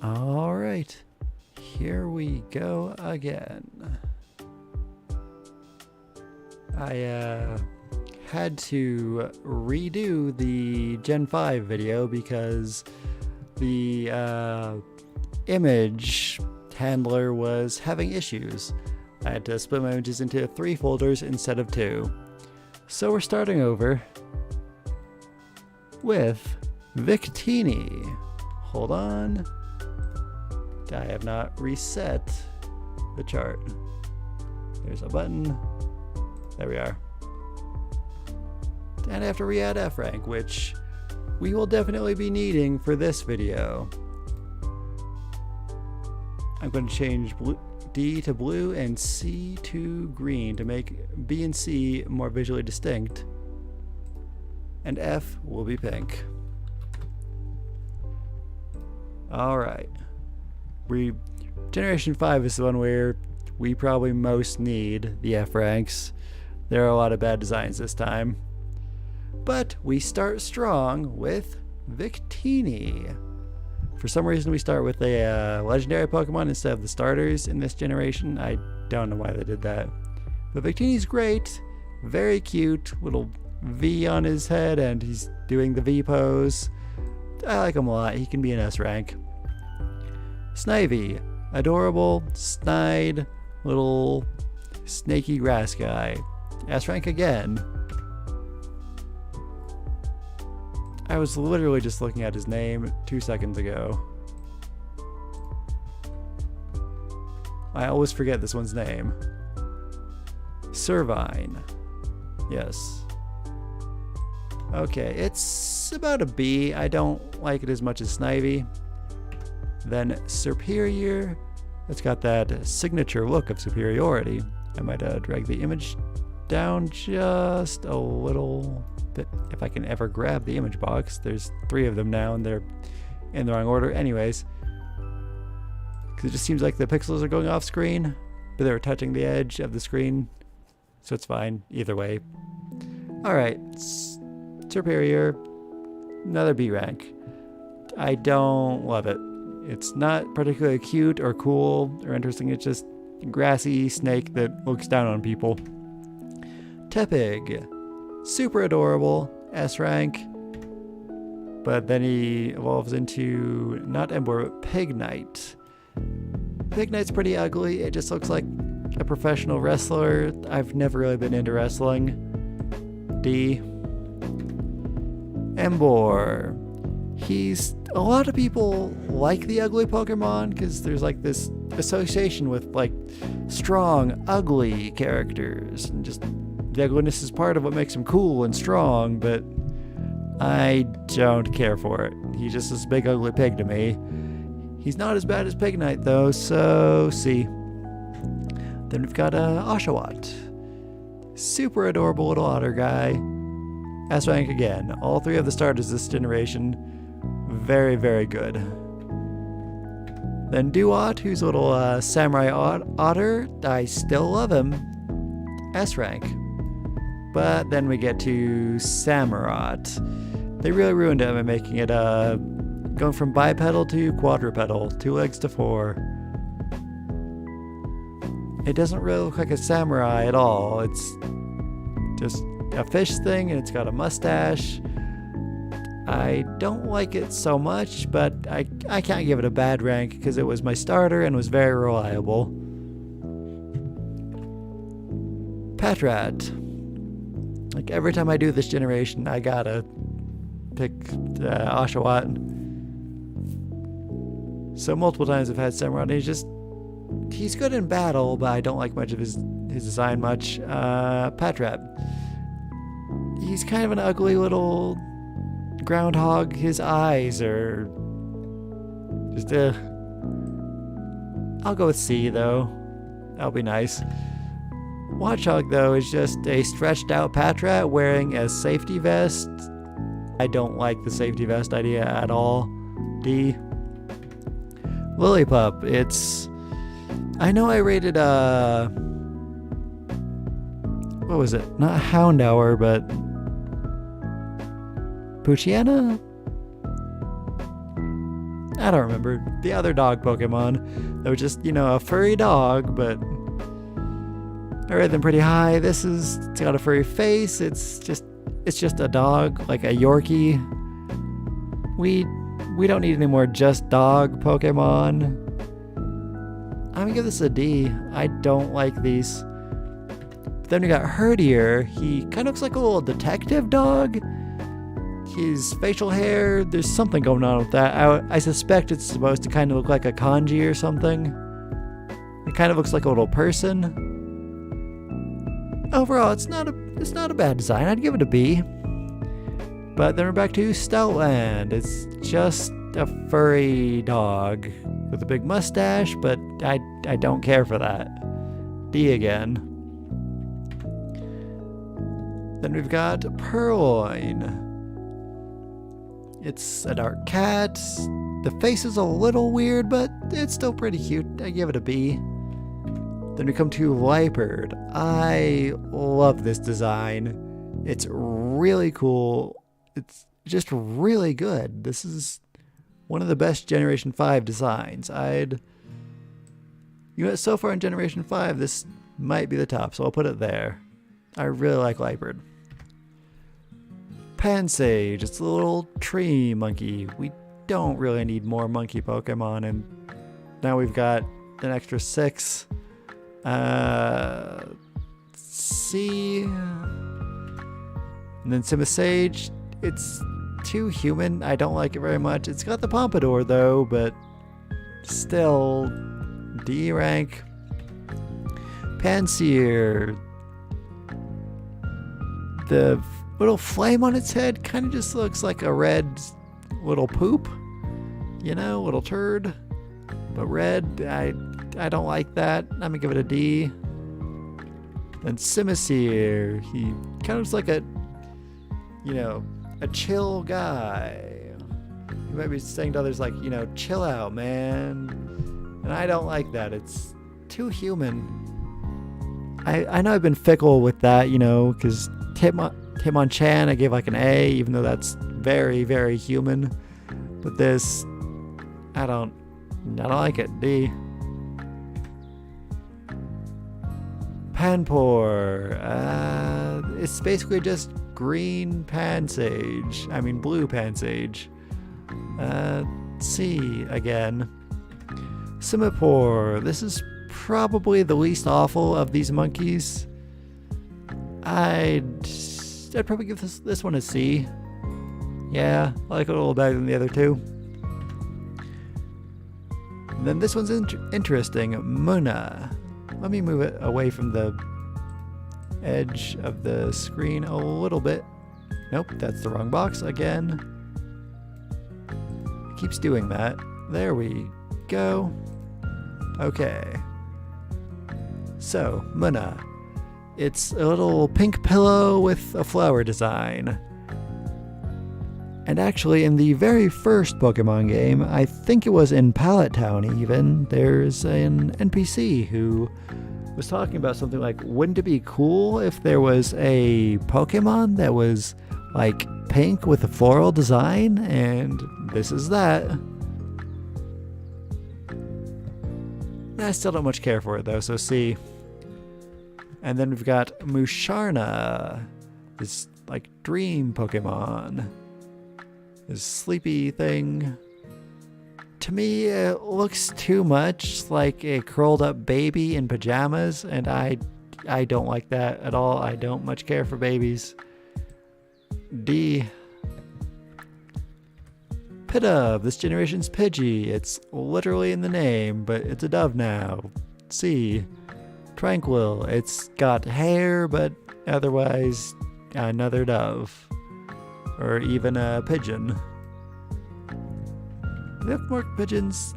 All right, here we go again. I had to redo the Gen 5 video because the image handler was having issues. I had to split my images into 3 folders instead of 2. So we're starting over with Victini. Hold on. I have not reset the chart. There's a button. There we are. And I have to re-add F rank, which we will definitely be needing for this video. I'm going to change D to blue and C to green to make B and C more visually distinct. And F will be pink. Alright. Generation 5 is the one where we probably most need the F ranks. There are a lot of bad designs this time. But we start strong with Victini. For some reason we start with a legendary Pokemon instead of the starters in this generation. I don't know why they did that. But Victini's great. Very cute. Little V on his head and he's doing the V pose. I like him a lot. He can be an S rank. Snivy. Adorable, snide, little snaky grass guy. S rank again. I was literally just looking at his name 2 seconds ago. I always forget this one's name. Servine. Yes. Okay, it's about a B. I don't like it as much as Snivy. Then Serperior. It's got that signature look of superiority. I might drag the image down just a little bit if I can ever grab the image box. There's 3 of them now and they're in the wrong order. Anyways, because it just seems like the pixels are going off screen, but they were touching the edge of the screen, so it's fine either way. Alright, Serperior, another B rank. I don't love it. It's not particularly cute or cool or interesting. It's just a grassy snake that looks down on people. Tepig. Super adorable. S rank. But then he evolves into not Emboar, but Pignite. Pignite's pretty ugly. It just looks like a professional wrestler. I've never really been into wrestling. D. Emboar. A lot of people like the ugly Pokemon because there's like this association with like strong, ugly characters. And just the ugliness is part of what makes him cool and strong, but I don't care for it. He's just this big ugly pig to me. He's not as bad as Pignite though, so C. Then we've got Oshawott. Super adorable little otter guy. S rank again. All 3 of the starters this generation. Very, very good. Then Duat, who's a little samurai otter. I still love him. S rank. But then we get to Samurott. They really ruined it by making it going from bipedal to quadrupedal, 2 legs to 4. It doesn't really look like a samurai at all. It's just a fish thing and it's got a mustache. I don't like it so much, but I can't give it a bad rank because it was my starter and was very reliable. Patrat. Like every time I do this generation, I gotta pick Oshawott. So multiple times I've had Samurott and he's good in battle, but I don't like much of his design much. Patrat. He's kind of an ugly little groundhog. His eyes are just I'll go with C though. That'll be nice. Watchog though is just a stretched out Patrat wearing a safety vest. I don't like the safety vest idea at all. D. Lillipup. I know I rated what was it? Not Houndour, but Poochyena? I don't remember, the other dog Pokemon that was just, a furry dog, but I rated them pretty high. It's got a furry face. It's just a dog, like a Yorkie. We don't need any more just dog Pokemon. I'm gonna give this a D. I don't like these. But then we got Herdier. He kind of looks like a little detective dog. His facial hair, there's something going on with that. I suspect it's supposed to kind of look like a kanji or something. It kind of looks like a little person. Overall, it's not a bad design. I'd give it a B. But then we're back to Stoutland. It's just a furry dog with a big mustache, but I don't care for that. D again. Then we've got Purloin. It's a dark cat. The face is a little weird, but it's still pretty cute. I give it a B. Then we come to Liepard. I love this design. It's really cool. It's just really good. This is one of the best Generation 5 designs. So far in Generation 5, this might be the top, so I'll put it there. I really like Liepard. Pansage. It's a little tree monkey. We don't really need more monkey Pokemon, and now we've got an extra 6. C. And then Simisage. It's too human. I don't like it very much. It's got the Pompadour though, but still D rank. Pansear. The little flame on its head kind of just looks like a red little poop. Little turd. But red, I don't like that. I'm gonna give it a D. Then Simisear, he kind of looks like a chill guy. You might be saying to others like, chill out, man. And I don't like that. It's too human. I know I've been fickle with that, because Hitmonchan I gave like an A, even though that's very, very human. But this, I don't like it. D. Panpour. It's basically just green Pansage. Blue Pansage. C again. Simipour. This is probably the least awful of these monkeys. I'd probably give this one a C. Yeah, I like it a little better than the other two. And then this one's interesting. Munna. Let me move it away from the edge of the screen a little bit. Nope, that's the wrong box again. It keeps doing that. There we go. Okay. So, Munna. It's a little pink pillow with a flower design. And actually, in the very first Pokemon game, I think it was in Pallet Town even, there's an NPC who was talking about something like, wouldn't it be cool if there was a Pokemon that was like pink with a floral design? And this is that. I still don't much care for it though, so C. And then we've got Musharna, this like dream Pokemon. This sleepy thing. To me, it looks too much like a curled up baby in pajamas, and I don't like that at all. I don't much care for babies. D. Pidove, this generation's Pidgey. It's literally in the name, but it's a dove now. C. Tranquil, it's got hair, but otherwise another dove. Or even a pigeon. Do they have more pigeons?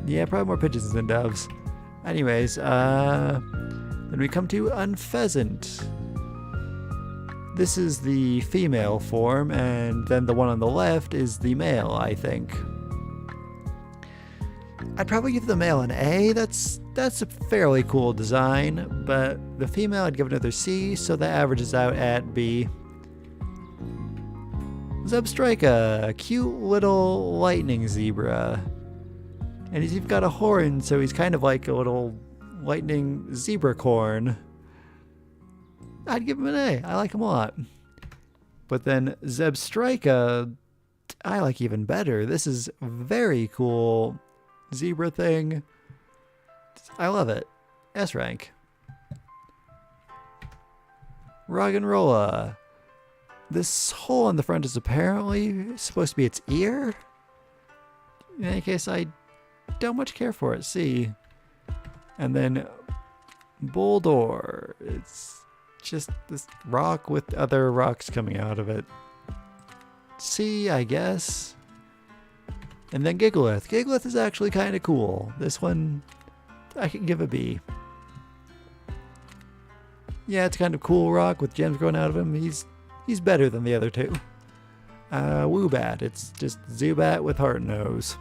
Yeah, probably more pigeons than doves. Anyways, then we come to Unpheasant. This is the female form, and then the one on the left is the male, I think. I'd probably give the male an A. That's a fairly cool design, but the female I'd give another C, so that averages out at B. Zebstrika, a cute little lightning zebra. And he's even got a horn, so he's kind of like a little lightning zebra corn. I'd give him an A. I like him a lot. But then Zebstrika, I like even better. This is very cool zebra thing. I love it. S rank. Roggenrola. This hole on the front is apparently supposed to be its ear. In any case, I don't much care for it. C. And then Boldor. It's just this rock with other rocks coming out of it. C, I guess. And then Gigalith. Gigalith is actually kind of cool. This one, I can give a B. Yeah, it's kind of cool rock with gems growing out of him. He's better than the other two. Woobat. It's just Zubat with heart nose.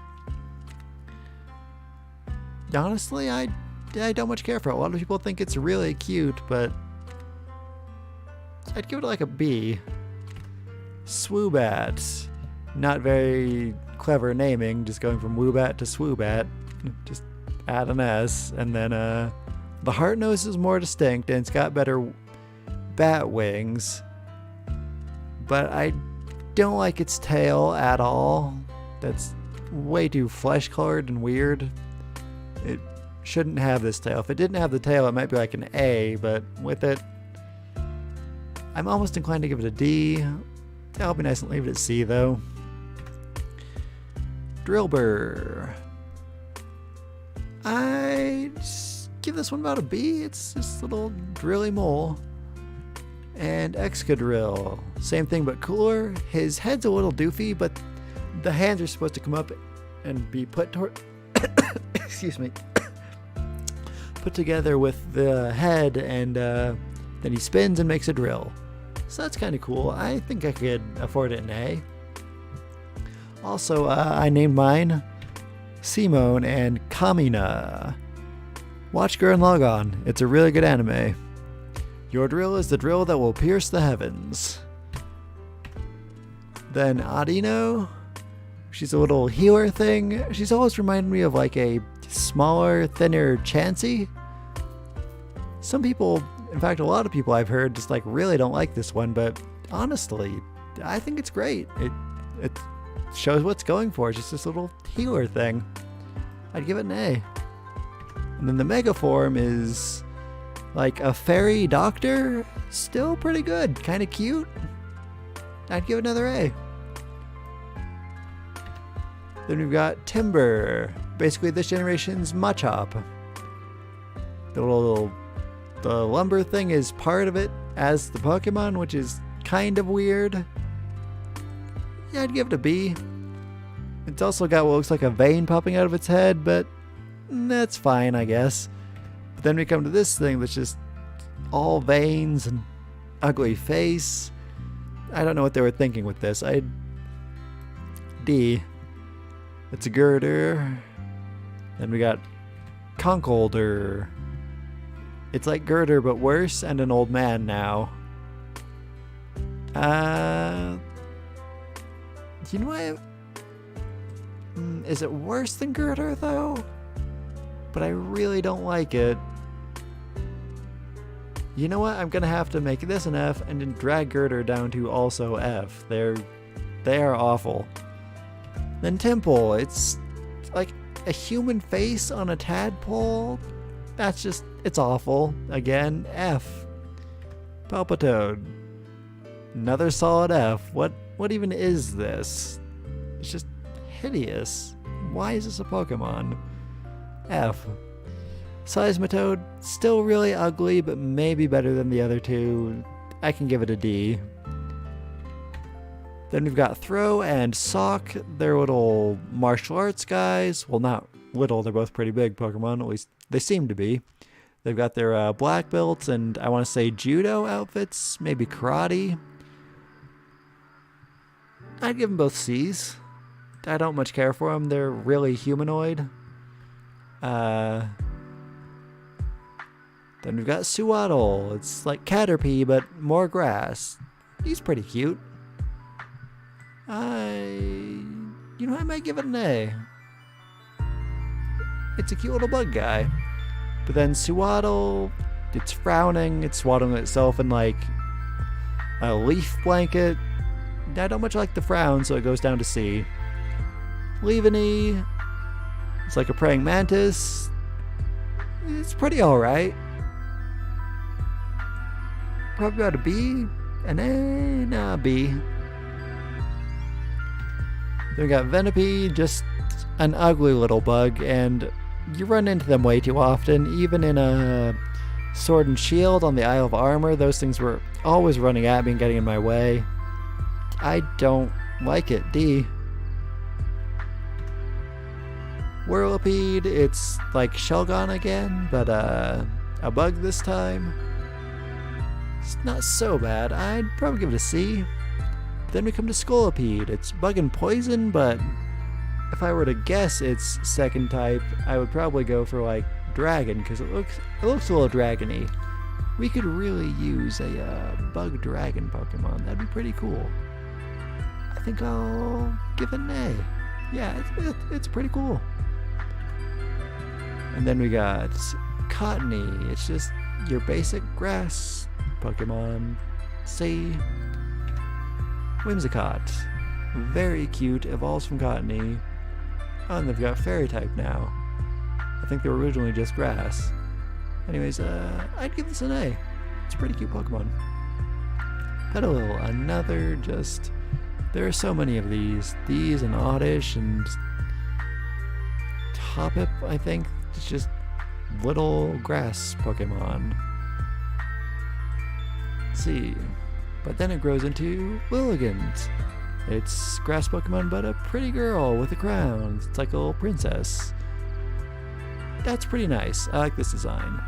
Honestly, I don't much care for it. A lot of people think it's really cute, but I'd give it like a B. Swoobat. Not very clever naming, just going from Woobat to Swoobat. Just add an S. And then the heart nose is more distinct and it's got better bat wings. But I don't like its tail at all. That's way too flesh colored and weird. It shouldn't have this tail. If it didn't have the tail, it might be like an A, but with it, I'm almost inclined to give it a D. That'll be nice and leave it at C though. Drillbur. I give this one about a B. It's this little drilly mole. And Excadrill. Same thing but cooler. His head's a little doofy, but the hands are supposed to come up and be put toward excuse me. Put together with the head, and then he spins and makes a drill. So that's kind of cool. I think I could afford it an A. Also, I named mine Simone and Kamina. Watch Gurren Lagann. It's a really good anime. Your drill is the drill that will pierce the heavens. Then Audino. She's a little healer thing. She's always reminded me of like a smaller, thinner Chansey. Some people, in fact a lot of people I've heard, just like really don't like this one, but honestly, I think it's great. It shows what's going for. It's just this little healer thing. I'd give it an A. And then the Mega Form is like a fairy doctor. Still pretty good. Kind of cute. I'd give it another A. Then we've got Timber. Basically this generation's Machop. The lumber thing is part of it as the Pokemon, which is kind of weird. Yeah, I'd give it a B. It's also got what looks like a vein popping out of its head, but that's fine, I guess. But then we come to this thing that's just all veins and ugly face. I don't know what they were thinking with this. D. It's a girder. Then we got Conkeldurr. It's like Girder but worse and an old man now. You know what? Is it worse than Girder though? But I really don't like it. You know what? I'm gonna have to make this an F and then drag Girder down to also F. They are awful. Then Temple. It's like a human face on a tadpole. That's just, it's awful. Again, F. Palpitoad. Another solid F. What even is this? It's just hideous. Why is this a Pokemon? F. Seismitoad, still really ugly, but maybe better than the other two. I can give it a D. Then we've got Throw and Sock. They're little martial arts guys. Well, not little, they're both pretty big Pokemon, at least they seem to be. They've got their black belts and I want to say judo outfits, maybe karate. I'd give them both C's. I don't much care for them. They're really humanoid. Then we've got Suwaddle. It's like Caterpie, but more grass. He's pretty cute. I might give it an A. It's a cute little bug guy. But then Sewaddle, it's frowning, it's swaddling itself in like a leaf blanket. I don't much like the frown, so it goes down to C. Leaveney, it's like a praying mantis. It's pretty alright. Probably about a B, an A, nah, B. Then we got Venipede, just an ugly little bug, and you run into them way too often. Even in a Sword and Shield on the Isle of Armor, those things were always running at me and getting in my way. I don't like it. D. Whirlipede, it's like Shelgon again, but a bug this time. It's not so bad. I'd probably give it a C. Then we come to Scolipede. It's bug and poison, but if I were to guess its second type, I would probably go for like dragon, because it looks a little dragony. We could really use a bug dragon Pokemon. That'd be pretty cool. I think I'll give it an A. Yeah, it's pretty cool. And then we got Cottony. It's just your basic grass Pokemon. C. Whimsicott. Very cute. Evolves from Cottony. Oh, and they've got fairy type now. I think they were originally just grass. Anyways, I'd give this an A. It's a pretty cute Pokemon. Petalil, another just... There are so many of these. These and Oddish and... Toppip, I think. It's just little grass Pokemon. Let's see. But then it grows into Lilligant. It's grass Pokemon, but a pretty girl with a crown. It's like a little princess. That's pretty nice. I like this design.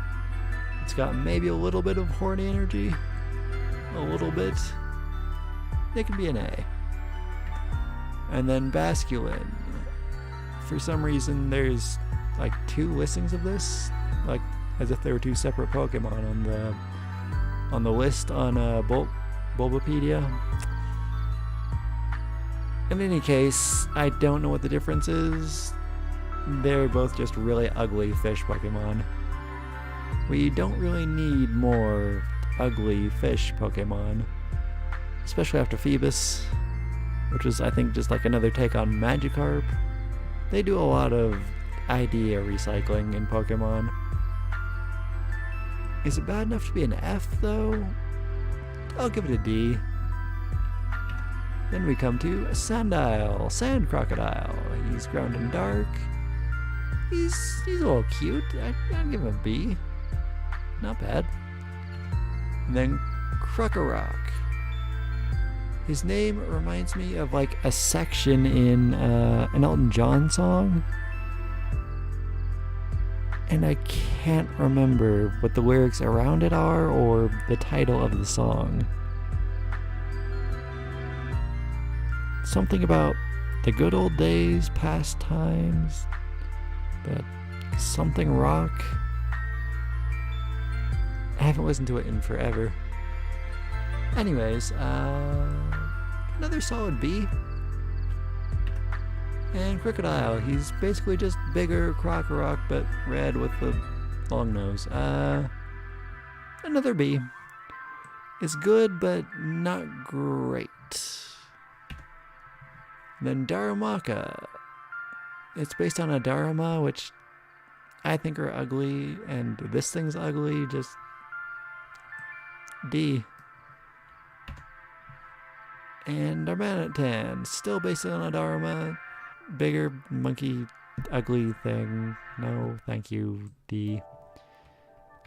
It's got maybe a little bit of horny energy. A little bit. It can be an A. And then Basculin. For some reason, there's like 2 listings of this, like as if there were 2 separate Pokemon on the list on Bulbapedia. In any case, I don't know what the difference is. They're both just really ugly fish Pokemon. We don't really need more ugly fish Pokemon, especially after Phoebus, which is, I think, just like another take on Magikarp. They do a lot of idea recycling in Pokemon. Is it bad enough to be an F, though? I'll give it a D. Then we come to Sandile, Sand Crocodile. He's ground and dark. He's a little cute. I'd give him a B. Not bad. And then Krokorok. His name reminds me of like a section in an Elton John song. And I can't remember what the lyrics around it are or the title of the song. Something about the good old days, past times, but something rock. I haven't listened to it in forever. Anyways, another solid B. And Krookodile, he's basically just bigger Krokorok, but red with the long nose. Another B. It's good, but not great. Then Darumaka. It's based on a Daruma, which I think are ugly, and this thing's ugly, just D. And Darmanitan, still based on a Daruma, bigger, monkey, ugly thing. No, thank you, D.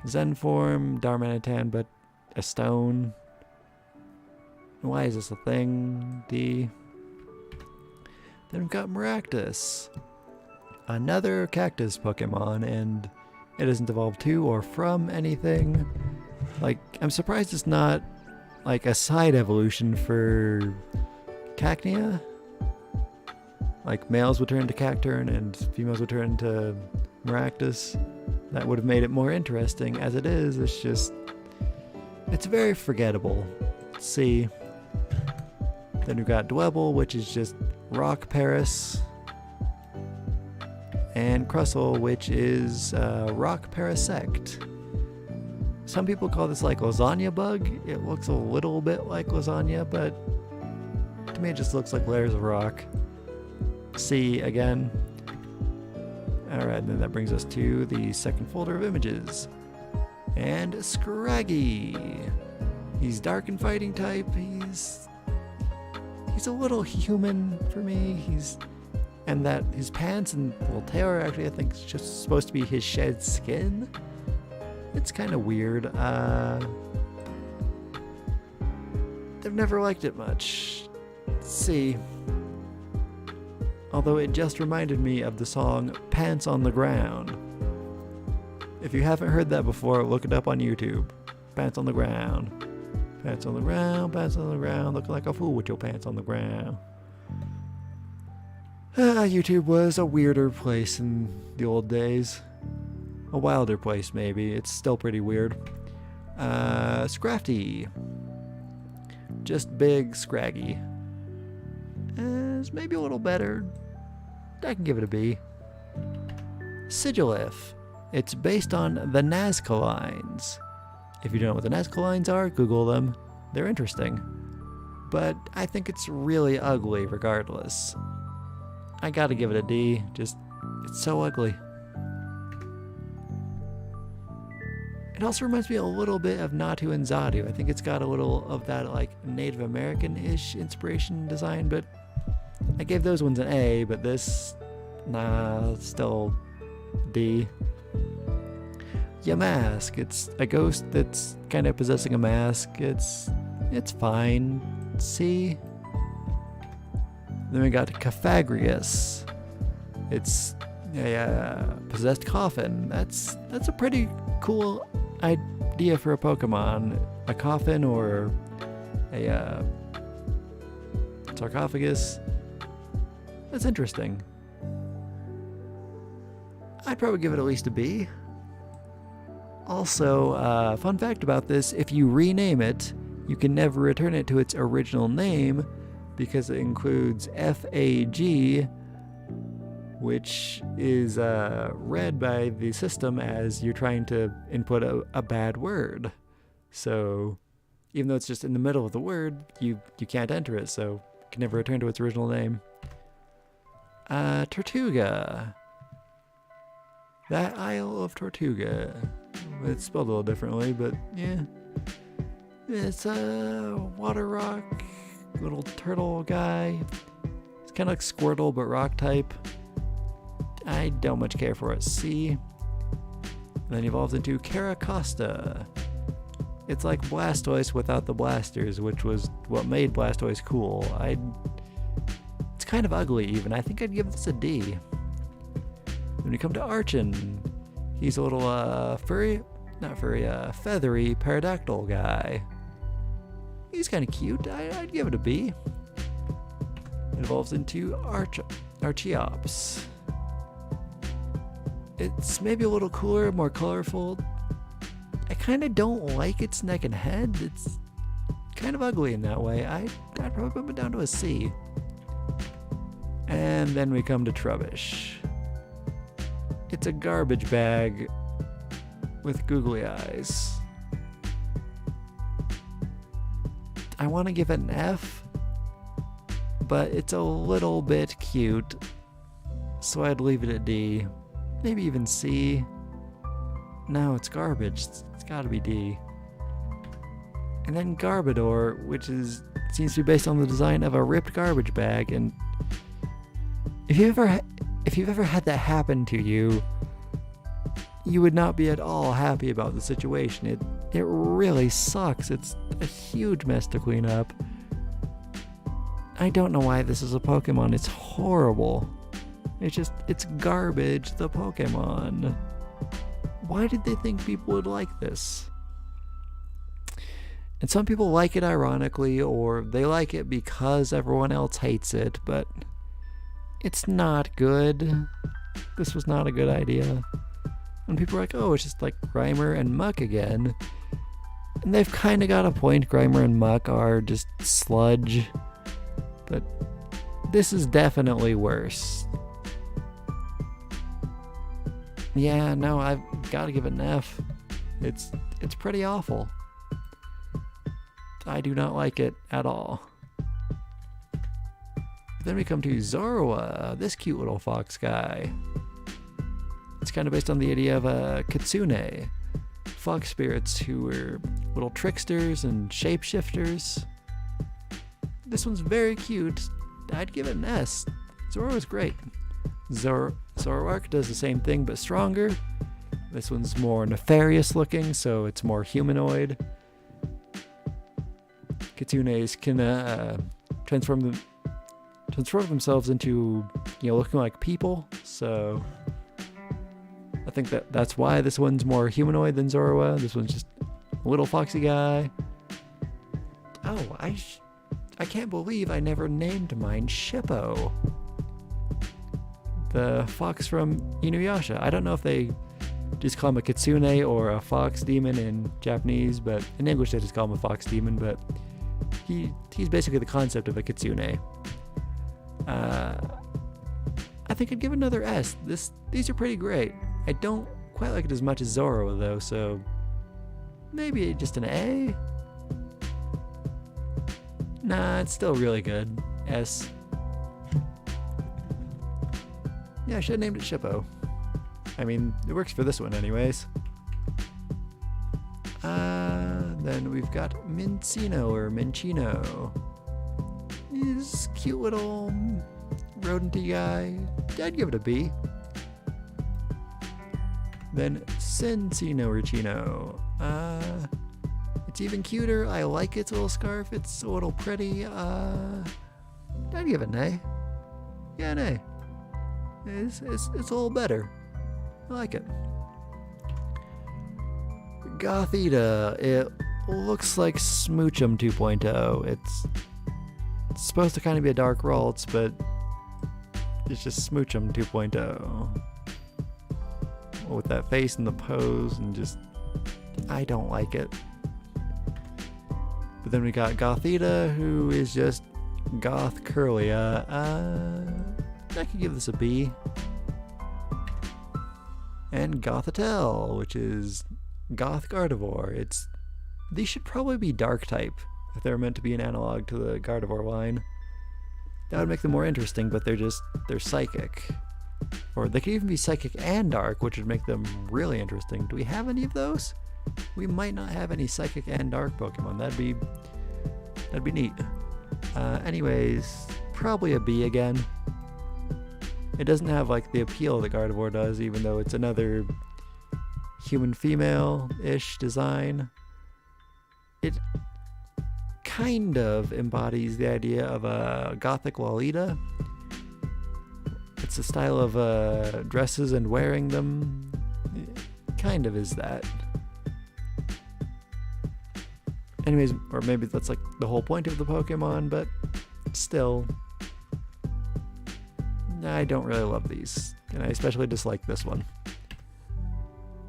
Zen form, Darmanitan, but a stone. Why is this a thing? D. Then we've got Maractus, another cactus Pokemon, and it doesn't evolve to or from anything. Like, I'm surprised it's not like a side evolution for Cacnea. Like, males would turn to Cacturne and females would turn to Maractus. That would have made it more interesting. As it is, it's just... it's very forgettable. C. Then we've got Dwebble, which is just rock Paris. And Crustle, which is rock Parasect. Some people call this like lasagna bug. It looks a little bit like lasagna, but to me it just looks like layers of rock. C again. Alright, and then that brings us to the second folder of images. And Scraggy. He's dark and fighting type. He's a little human for me. And that his pants and little tail are actually, I think, it's just supposed to be his shed skin. It's kind of weird. I've never liked it much. Let's see. Although it just reminded me of the song Pants on the Ground. If you haven't heard that before, look it up on YouTube. Pants on the ground. Pants on the ground, pants on the ground, looking like a fool with your pants on the ground. YouTube was a weirder place in the old days. A wilder place, maybe. It's still pretty weird. Scrafty. Just big, scraggy. It's maybe a little better. I can give it a B. Sigilif. It's based on the Nazca lines. If you don't know what the Nazca lines are, Google them. They're interesting. But I think it's really ugly regardless. I gotta give it a D. Just, it's so ugly. It also reminds me a little bit of Natu and Zadu. I think it's got a little of that like Native American-ish inspiration design, but I gave those ones an A, but this, nah, still D. Yamask. It's a ghost that's kind of possessing a mask. It's fine. C. Then we got Caphagrius. It's a possessed coffin. That's a pretty cool idea for a Pokemon. A coffin or a sarcophagus. That's interesting. I'd probably give it at least a B. Also, fun fact about this, if you rename it, you can never return it to its original name because it includes FAG, which is read by the system as you're trying to input a bad word. So even though it's just in the middle of the word, you can't enter it, so it can never return to its original name. Tortuga. That Isle of Tortuga. It's spelled a little differently, but yeah. It's a water rock, little turtle guy. It's kind of like Squirtle, but rock type. I don't much care for it. C. And then he evolves into Caracosta. It's like Blastoise without the blasters, which was what made Blastoise cool. It's kind of ugly even. I think I'd give this a D. When you come to Archon, he's a little feathery pterodactyl guy. He's kind of cute. I'd give it a B. It evolves into Archeops. It's maybe a little cooler, more colorful. I kind of don't like its neck and head. It's kind of ugly in that way. I'd probably put it down to a C. And then we come to Trubbish. It's a garbage bag with googly eyes. I want to give it an F, but it's a little bit cute, so I'd leave it at D. Maybe even C. No, it's garbage. It's gotta be D. And then Garbodor, which seems to be based on the design of a ripped garbage bag, and if you've ever had that happen to you, you would not be at all happy about the situation. It really sucks. It's a huge mess to clean up. I don't know why this is a Pokemon. It's horrible. It's garbage, the Pokemon. Why did they think people would like this? And some people like it ironically, or they like it because everyone else hates it, but it's not good. This was not a good idea. And people are like, oh, it's just like Grimer and Muck again. And they've kind of got a point. Grimer and Muck are just sludge. But this is definitely worse. Yeah, no, I've got to give it an F. It's pretty awful. I do not like it at all. Then we come to Zorua, this cute little fox guy. It's kind of based on the idea of a kitsune, fox spirits who were little tricksters and shapeshifters. This one's very cute. I'd give it an S. Zorua's great. Zoroark does the same thing but stronger. This one's more nefarious looking, so it's more humanoid. Kitsunes can transform themselves into, looking like people. So I think that's why this one's more humanoid than Zorua. This one's just a little foxy guy. Oh, I can't believe I never named mine Shippo, the fox from Inuyasha. I don't know if they just call him a kitsune or a fox demon in Japanese, but in English they just call him a fox demon, but he's basically the concept of a kitsune. I think I'd give it another S. These are pretty great. I don't quite like it as much as Zorua though, so maybe just an A? Nah, it's still really good. S. Yeah, I should have named it Shippo. I mean, it works for this one anyways. Then we've got Minccino or Minccino. He's a cute little rodenty guy. I'd give it a B. Then Cinccino or Chino. It's even cuter. I like its little scarf. It's a little pretty. I'd give it an A. Yeah, an A. It's a little better. I like it. Gothita. It looks like Smoochum 2.0. It's supposed to kind of be a dark Ralts, but it's just Smoochum 2.0. With that face and the pose and just, I don't like it. But then we got Gothita, who is just Goth Curlia. I could give this a B. And Gothitelle, which is Goth Gardevoir. These should probably be dark type if they're meant to be an analog to the Gardevoir line. That would make them more interesting, but they're psychic. Or they could even be psychic and dark, which would make them really interesting. Do we have any of those? We might not have any psychic and dark Pokemon. That'd be neat. Anyways, probably a B again. It doesn't have like the appeal that Gardevoir does, even though it's another human female-ish design. It kind of embodies the idea of a gothic Lolita. It's a style of dresses and wearing them. It kind of is that. Anyways, or maybe that's like the whole point of the Pokemon, but still, I don't really love these, and I especially dislike this one.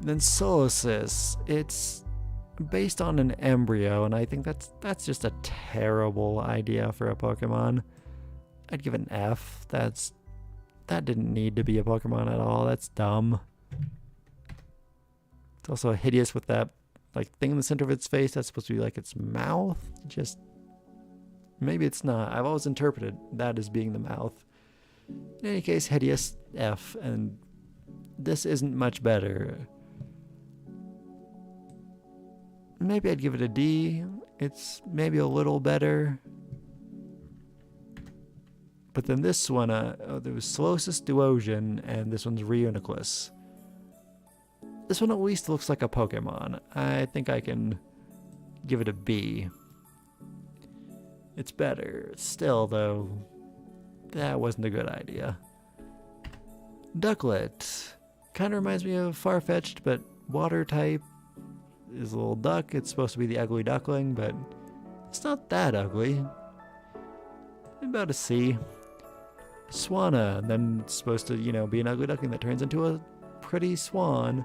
Then Solosis, it's based on an embryo, and I think that's just a terrible idea for a Pokemon. I'd give it an F. That didn't need to be a Pokemon at all. That's dumb. It's also hideous with that like thing in the center of its face. That's supposed to be like its mouth. Just maybe it's not. I've always interpreted that as being the mouth. In any case, hideous F, and this isn't much better. Maybe I'd give it a D. It's maybe a little better. But then this one, there was Solosis Duosion, and this one's Reuniclus. This one at least looks like a Pokemon. I think I can give it a B. It's better. Still, though, that wasn't a good idea. Ducklet. Kind of reminds me of Farfetch'd, but water type. Is a little duck. It's supposed to be the ugly duckling, but it's not that ugly. About a C. Swanna, then it's supposed to, be an ugly duckling that turns into a pretty swan.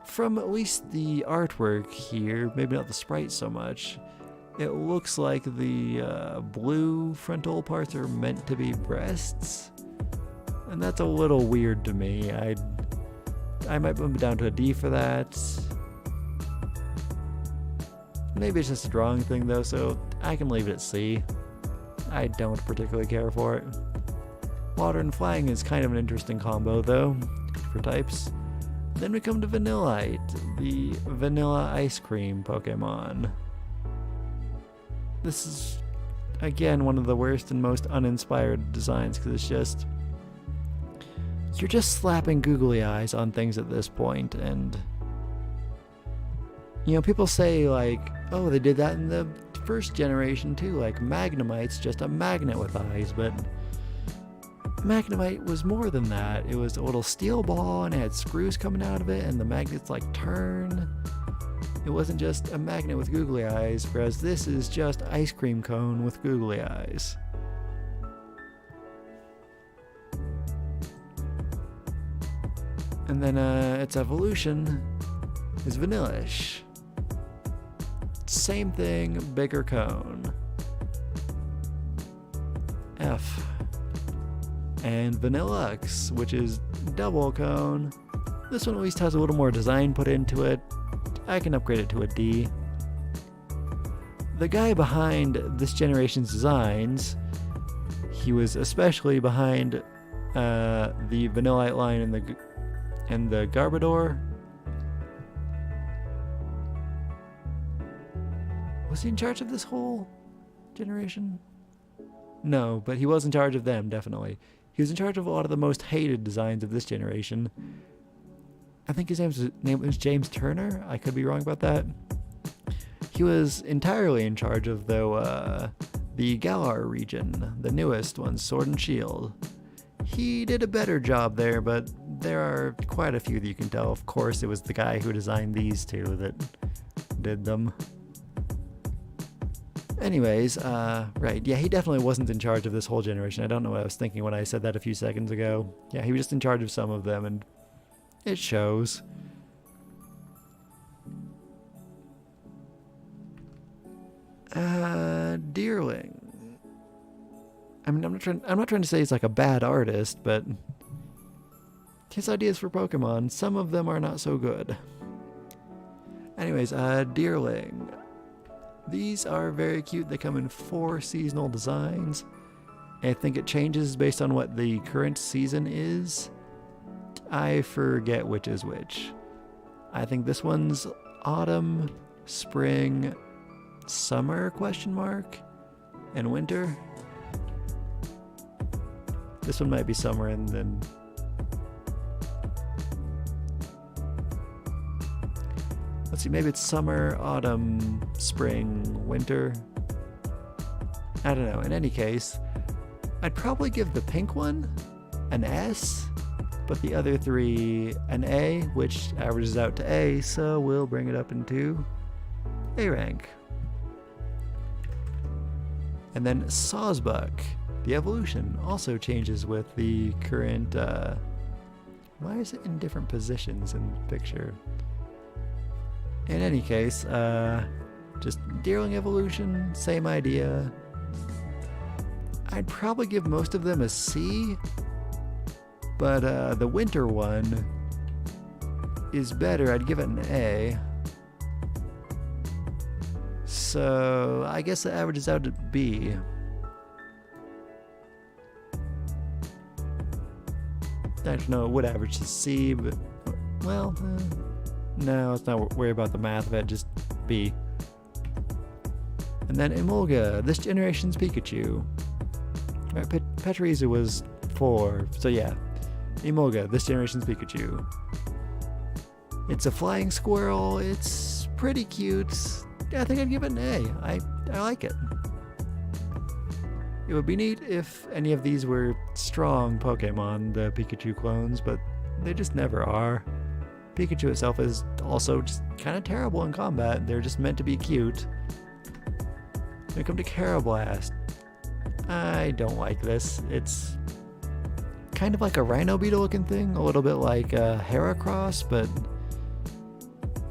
From at least the artwork here, maybe not the sprite so much, It looks like the blue frontal parts are meant to be breasts, and that's a little weird to me. I might bump it down to a D for that. Maybe it's just a drawing thing though, so I can leave it at C. I don't particularly care for it. Water and flying is kind of an interesting combo though, for types. Then we come to Vanillite, the vanilla ice cream Pokemon. This is, again, one of the worst and most uninspired designs, because it's just, you're just slapping googly eyes on things at this point, and you know, people say like, oh, they did that in the first generation too, like Magnemite's just a magnet with eyes, but Magnemite was more than that. It was a little steel ball and it had screws coming out of it, and the magnets like turn. It wasn't just a magnet with googly eyes, whereas this is just ice cream cone with googly eyes. And then its evolution is Vanillish. Same thing, bigger cone. F. And Vanillux, which is double cone. This one at least has a little more design put into it. I can upgrade it to a D. The guy behind this generation's designs, he was especially behind the Vanillite line and the Garbodor. Was he in charge of this whole generation? No, but he was in charge of them, definitely. He was in charge of a lot of the most hated designs of this generation. I think his name was James Turner. I could be wrong about that. He was entirely in charge of, though, the Galar region, the newest one, Sword and Shield. He did a better job there, but there are quite a few that you can tell. Of course, it was the guy who designed these two that did them. Anyways, right, yeah, he definitely wasn't in charge of this whole generation. I don't know what I was thinking when I said that a few seconds ago. Yeah, he was just in charge of some of them, and it shows. Deerling. I mean, I'm not trying to say he's like a bad artist, but his ideas for Pokemon, some of them are not so good. Anyways, Deerling. These are very cute. They come in 4 seasonal designs. I think it changes based on what the current season is. I forget which is which. I think this one's autumn, spring, summer, question mark, and winter. This one might be summer and then... Let's see, maybe it's summer, autumn, spring, winter. I don't know. In any case, I'd probably give the pink one an S, but the other 3 an A, which averages out to A, so we'll bring it up into A rank. And then Sawsbuck, the evolution, also changes with the current... why is it in different positions in the picture? In any case, just Deerling evolution, same idea. I'd probably give most of them a C, but the winter one is better. I'd give it an A. So I guess it averages out to B. Actually, no, it would average to C, but, well, no, let's not worry about the math of it, just B. And then Emolga, this generation's Pikachu. Right, Pachirisu was 4, so yeah. Emolga, this generation's Pikachu. It's a flying squirrel, it's pretty cute. Yeah, I think I'd give it an A. I like it. It would be neat if any of these were strong Pokemon, the Pikachu clones, but they just never are. Pikachu itself is also just kind of terrible in combat. They're just meant to be cute. When we come to Karrablast, I don't like this. It's kind of like a Rhino Beetle looking thing, a little bit like a Heracross, but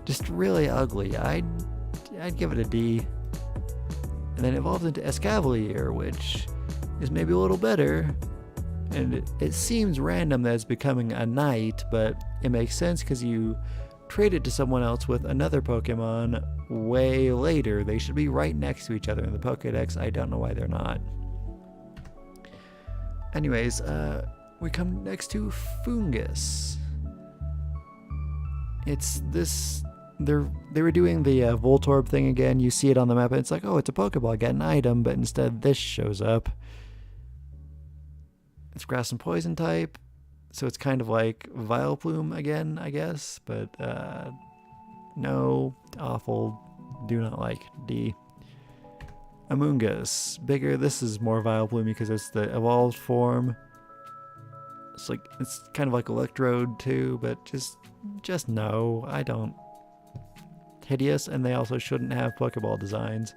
just really ugly. I'd give it a D. and then evolves into Escavalier, which is maybe a little better. And it seems random that it's becoming a knight, but it makes sense because you trade it to someone else with another Pokemon way later. They should be right next to each other in the Pokedex. I don't know why they're not. Anyways, we come next to Foongus. It's this... They were doing the Voltorb thing again. You see it on the map and it's like, oh, it's a Pokeball, get an item, but instead this shows up. It's grass and poison type, so it's kind of like Vileplume again, I guess, but no, awful, do not like, D. Amoonguss, bigger. This is more Vileplume because it's the evolved form. It's kind of like Electrode too, but just no, I don't. Hideous, and they also shouldn't have Pokeball designs.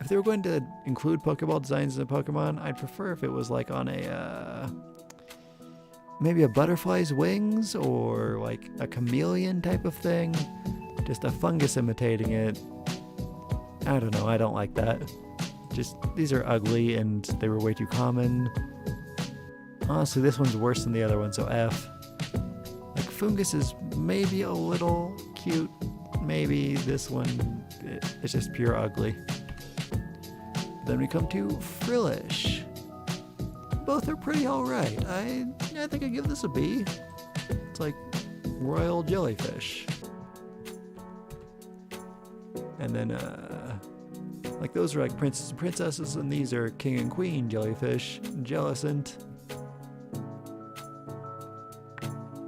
If they were going to include Pokeball designs in a Pokemon, I'd prefer if it was like on a, maybe a butterfly's wings or like a chameleon type of thing. Just a fungus imitating it. I don't know, I don't like that. These are ugly and they were way too common. Honestly, this one's worse than the other one, so F. Like, Foongus is maybe a little cute. Maybe this one, it's just pure ugly. Then we come to Frillish. Both are pretty alright. I think I'd give this a B. It's like royal jellyfish. And then, like those are like princes and princesses, and these are king and queen jellyfish. Jellicent.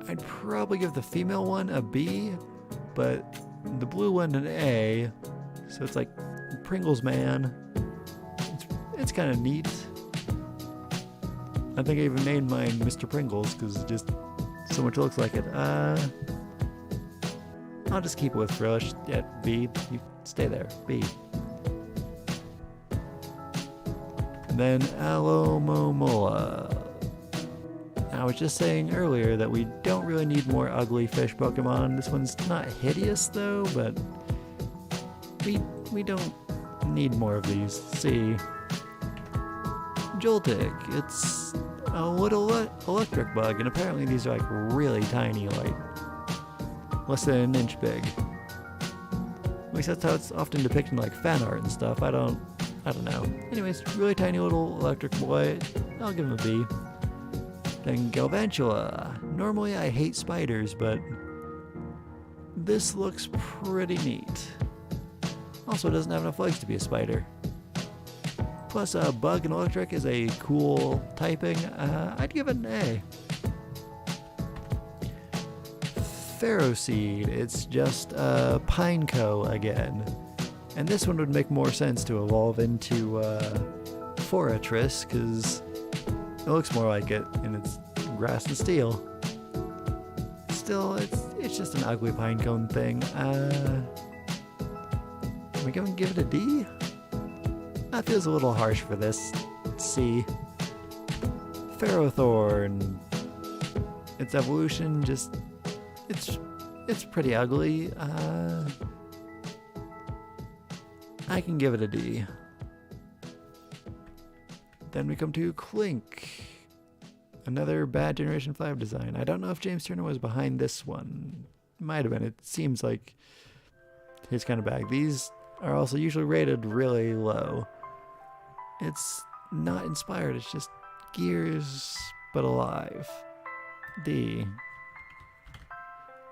I'd probably give the female one a B, but the blue one an A. So it's like Pringles Man. It's kind of neat. I think I even named mine Mr. Pringles because it just so much looks like it. I'll just keep it with Frillish at B. You stay there, B. And then Alomomola. I was just saying earlier that we don't really need more ugly fish Pokemon. This one's not hideous though, but we don't need more of these. C. Joltik. It's a little electric bug, and apparently these are like really tiny, like less than an inch big. At least that's how it's often depicted in like fan art and stuff. I don't know. Anyways, really tiny little electric boy. I'll give him a B. Then Galvantula. Normally I hate spiders, but this looks pretty neat. Also, it doesn't have enough legs to be a spider. Plus, bug and electric is a cool typing. I'd give it an A. Ferroseed. It's just Pineco again. And this one would make more sense to evolve into Forretress, because it looks more like it, and it's grass and steel. Still, it's just an ugly pinecone thing. Are we gonna give it a D? That feels a little harsh for this. C. Ferrothorn. Its evolution it's pretty ugly. I can give it a D. Then we come to Clink. Another bad Generation 5 design. I don't know if James Turner was behind this one. Might have been. It seems like his kind of bag. These are also usually rated really low. It's not inspired. It's just gears, but alive. D.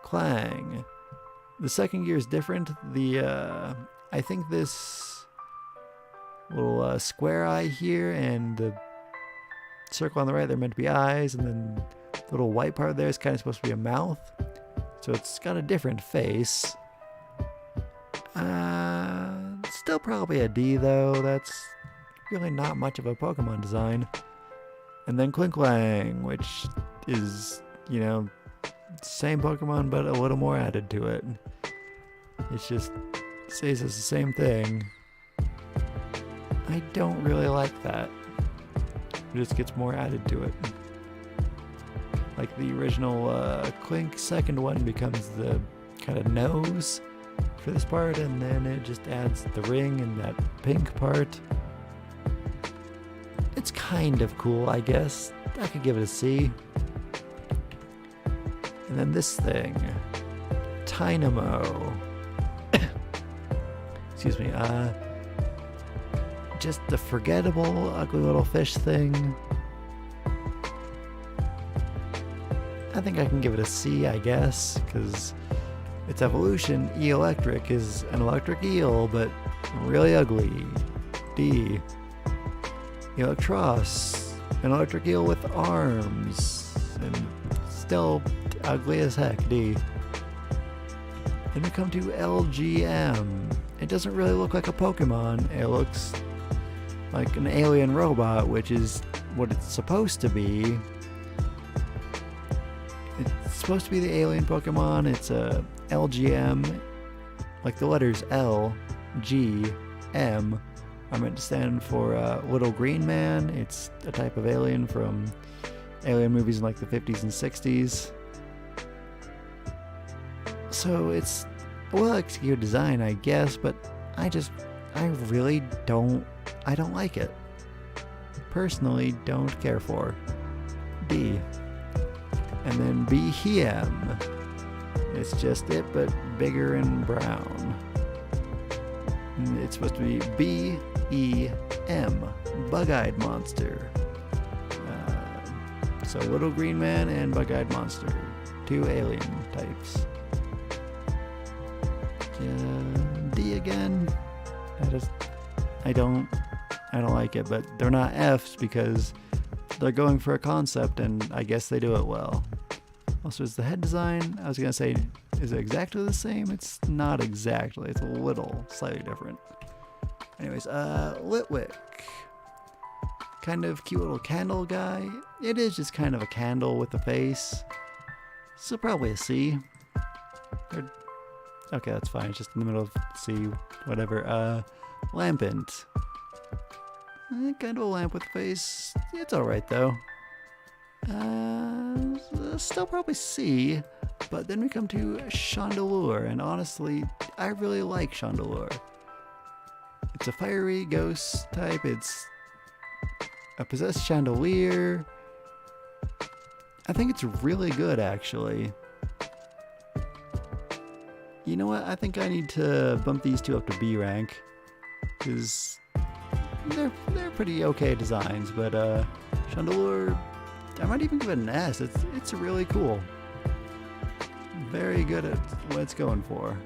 Clang. The second gear is different. I think this little square eye here and the circle on the right, they're meant to be eyes, and then the little white part there is kind of supposed to be a mouth. So it's got a different face. Still probably a D though. That's really not much of a Pokemon design. And then Klinklang, which is, same Pokemon but a little more added to it. It's just says it's the same thing. I don't really like that. It just gets more added to it. Like the original Clink second one becomes the kind of nose for this part, and then it just adds the ring and that pink part. It's kind of cool, I guess. I could give it a C. And then this thing, Tynamo. Excuse me. Just a forgettable, ugly little fish thing. I think I can give it a C, I guess, because its evolution, Electric, is an electric eel, but really ugly. D. Electros, an electric eel with arms, and still ugly as heck. D. Then we come to LGM. It doesn't really look like a Pokemon. It looks like an alien robot, which is what it's supposed to be. It's supposed to be the alien Pokemon. It's a LGM, like the letters L, G, M are meant to stand for Little Green Man. It's a type of alien from alien movies in like the 50s and 60s. So it's a well-executed design, I guess, but I don't like it. Personally, don't care for. D. And then Behem. It's just it, but bigger and brown. And it's supposed to be B-E-M, Bug-Eyed Monster. So Little Green Man and Bug-Eyed Monster, two alien types. D again. I don't like it, but they're not Fs because they're going for a concept, and I guess they do it well. Also, is the head design, I was gonna say, is it exactly the same? It's not exactly. It's a little slightly different. Anyways, Litwick. Kind of cute little candle guy. It is just kind of a candle with a face. So probably a C. Okay, that's fine. It's just in the middle of C, whatever. Lampant. Kind of a lamp with a face. It's alright though. Still probably C, but then we come to Chandelure, and honestly, I really like Chandelure. It's a fiery ghost type. It's a possessed chandelier. I think it's really good, actually. You know what? I think I need to bump these two up to B rank, because they're pretty okay designs. But Chandelure, I might even give it an S. It's really cool. Very good at what it's going for.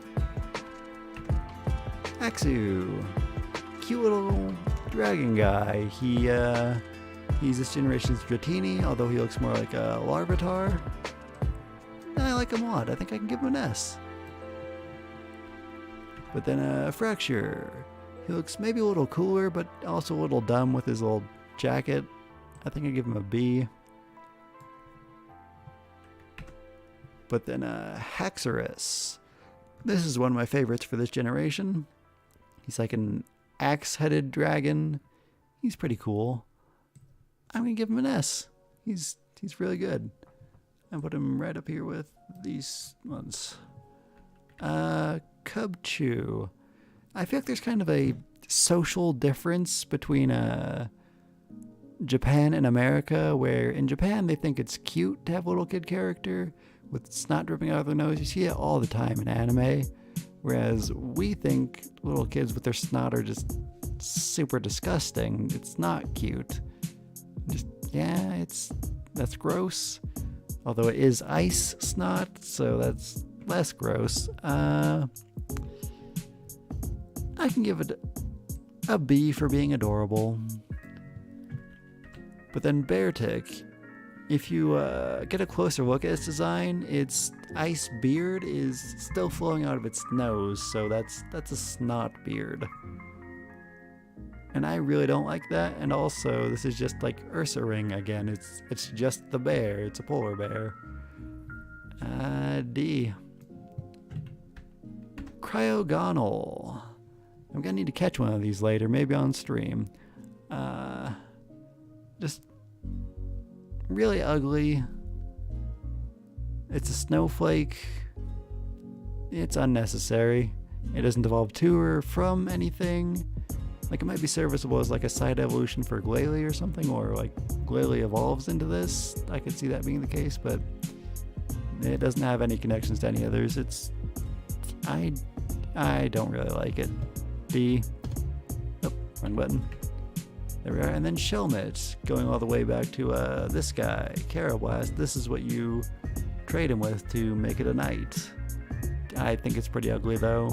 Axew, cute little dragon guy. He's this generation's Dratini, although he looks more like a Larvitar. I like him a lot. I think I can give him an S. But then Fracture. He looks maybe a little cooler, but also a little dumb with his little jacket. I think I give him a B. But then Haxorus. This is one of my favorites for this generation. He's like an axe-headed dragon. He's pretty cool. I'm gonna give him an S. He's really good. I put him right up here with these ones. Cubchoo. I feel like there's kind of a social difference between Japan and America, where in Japan they think it's cute to have a little kid character with snot dripping out of their nose. You see it all the time in anime, whereas we think little kids with their snot are just super disgusting. It's not cute. Just, yeah, that's gross. Although it is ice snot, so that's less gross. I can give it a B for being adorable. But then Beartic, if you get a closer look at its design, its ice beard is still flowing out of its nose, so that's a snot beard. And I really don't like that, and also this is just like Ursaring again. It's just the bear. It's a polar bear. D. Cryogonal. I'm gonna need to catch one of these later, maybe on stream. Just really ugly. It's a snowflake. It's unnecessary. It doesn't evolve to or from anything. Like, it might be serviceable as like a side evolution for Glalie or something, or like Glalie evolves into this. I could see that being the case, but it doesn't have any connections to any others. I don't really like it. D. Oh, wrong button. There we are. And then Shelmet, going all the way back to this guy, Karrablast. This is what you trade him with to make it a knight. I think it's pretty ugly though,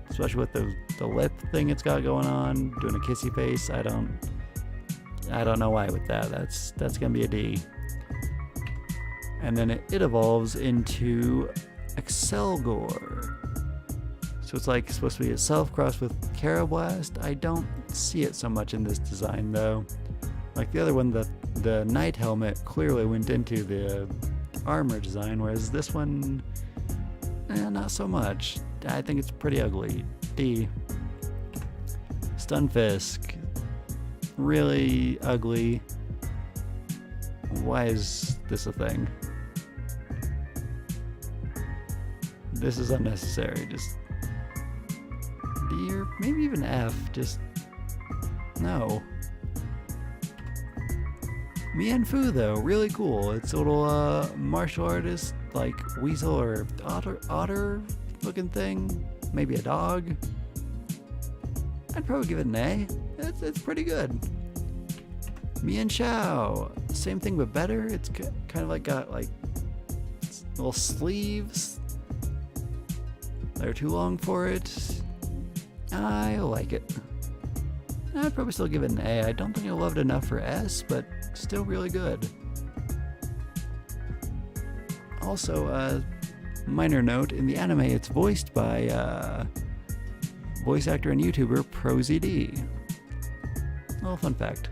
especially with the lip thing it's got going on, doing a kissy face. I don't know why with that. That's gonna be a D. And then it evolves into Excelgor. So it's like supposed to be itself crossed with Karrablast. I don't see it so much in this design though. Like the other one, the knight helmet clearly went into the armor design, whereas this one, not so much. I think it's pretty ugly. D. Stunfisk. Really ugly. Why is this a thing? This is unnecessary. Just D or maybe even F. Just no. Mienfoo though, really cool. It's a little martial artist, like weasel or otter looking thing. Maybe a dog. I'd probably give it an A. It's pretty good. Mienshao, same thing but better. It's kind of like got like little sleeves. They're too long for it. I like it. I'd probably still give it an A. I don't think I love it enough for S, but still really good. Also, minor note, in the anime it's voiced by voice actor and YouTuber ProZD. Little fun fact.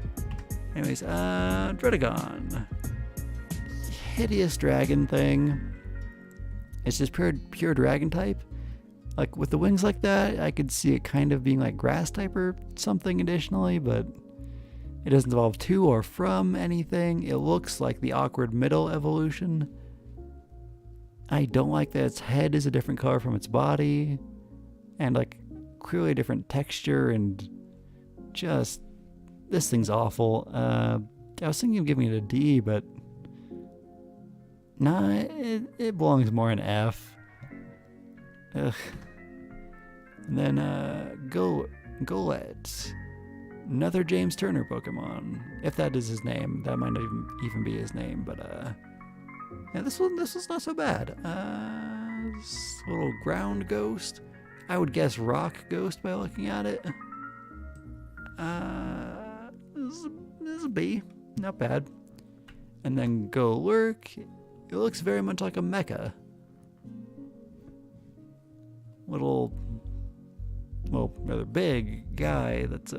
Anyways, Dredagon. Hideous dragon thing. It's just pure dragon type. Like with the wings like that, I could see it kind of being like grass type or something additionally, but it doesn't evolve to or from anything. It looks like the awkward middle evolution. I don't like that its head is a different color from its body, and like clearly a different texture, and just this thing's awful. I was thinking of giving it a D, but nah, it belongs more in F. Ugh. And then Golett. Another James Turner Pokemon. If that is his name. That might not even be his name, but yeah, this one's not so bad. This little ground ghost. I would guess rock ghost by looking at it. This is a B. Not bad. And then Golurk. It looks very much like a mecha. Little, well, rather big guy that's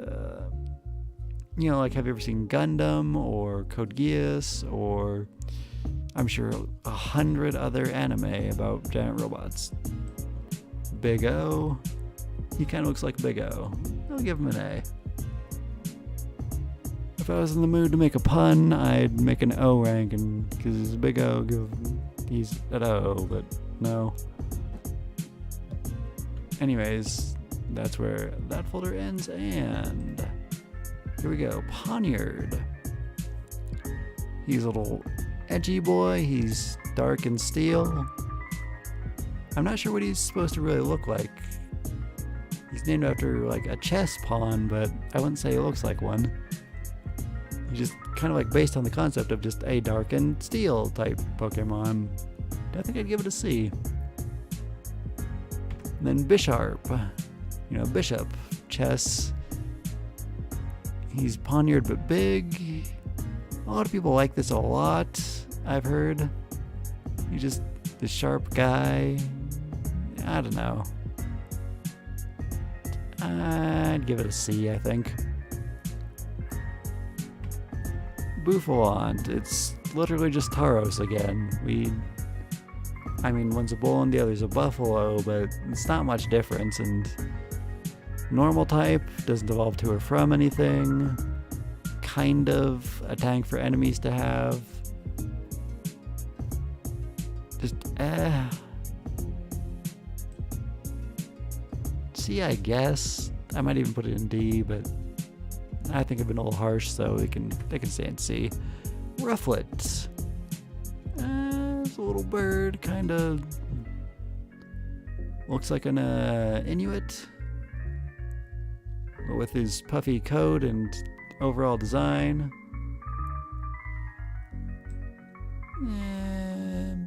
you know, like, have you ever seen Gundam or Code Geass, or I'm sure 100 other anime about giant robots? Big O. He kind of looks like Big O. I'll give him an A. If I was in the mood to make a pun, I'd make an O rank, and because he's a Big O, he's an O, but no. Anyways, that's where that folder ends, and here we go. Poniard. He's a little edgy boy. He's dark and steel. I'm not sure what he's supposed to really look like. He's named after like a chess pawn, but I wouldn't say he looks like one. He's just kind of like based on the concept of just a dark and steel type Pokemon. I think I'd give it a C. And then Bisharp, you know, Bishop, chess. He's Poniard but big. A lot of people like this a lot, I've heard. He's just the sharp guy. I don't know. I'd give it a C, I think. Bouffalant, it's literally just Tauros again. I mean, one's a bull and the other's a buffalo, but it's not much difference, and normal type, doesn't evolve to or from anything, kind of a tank for enemies to have, just C, I guess. I might even put it in D, but I think I've been a little harsh, so they can stay in C. Rufflet. It's a little bird, kind of looks like an Inuit, but with his puffy coat and overall design.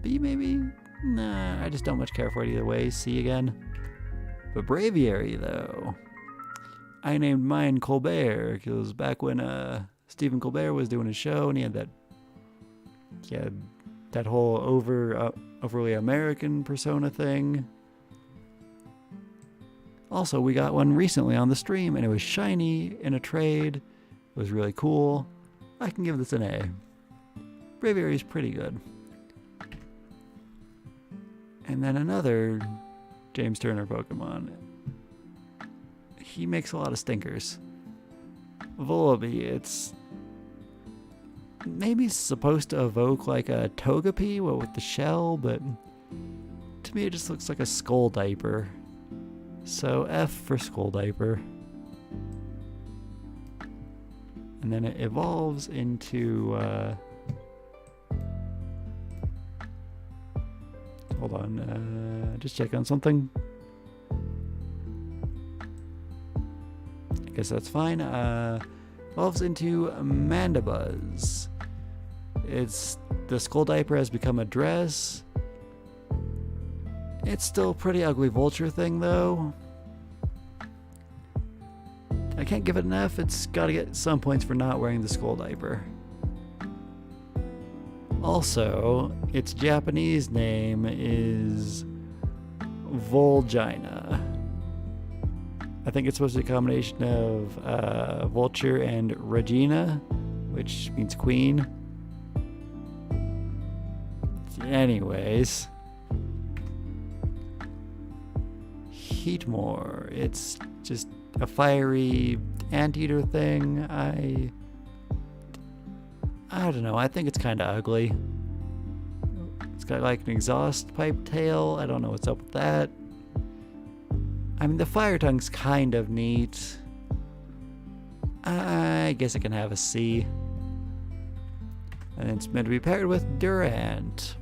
B maybe? Nah, I just don't much care for it either way. C again. But Braviary, though. I named mine Colbert because back when Stephen Colbert was doing his show and he had that whole overly American persona thing. Also, we got one recently on the stream and it was shiny in a trade. It was really cool. I can give this an A. Braviary is pretty good. And then another James Turner Pokemon. He makes a lot of stinkers. Volibee, it's maybe supposed to evoke like a Togepi with the shell, but to me it just looks like a Skull Diaper. So F for Skull Diaper. And then it evolves into hold on, just check on something. I guess that's fine. Evolves into Mandibuzz. The Skull Diaper has become a dress. It's still a pretty ugly vulture thing though. I can't give it an F. It's gotta get some points for not wearing the Skull Diaper. Also, its Japanese name is Volgina. I think it's supposed to be a combination of Vulture and Regina, which means queen. Anyways. Heatmore. It's just a fiery anteater thing. I don't know. I think it's kind of ugly. It's got like an exhaust pipe tail. I don't know what's up with that. I mean, the fire tongue's kind of neat. I guess it can have a C. And it's meant to be paired with Durant.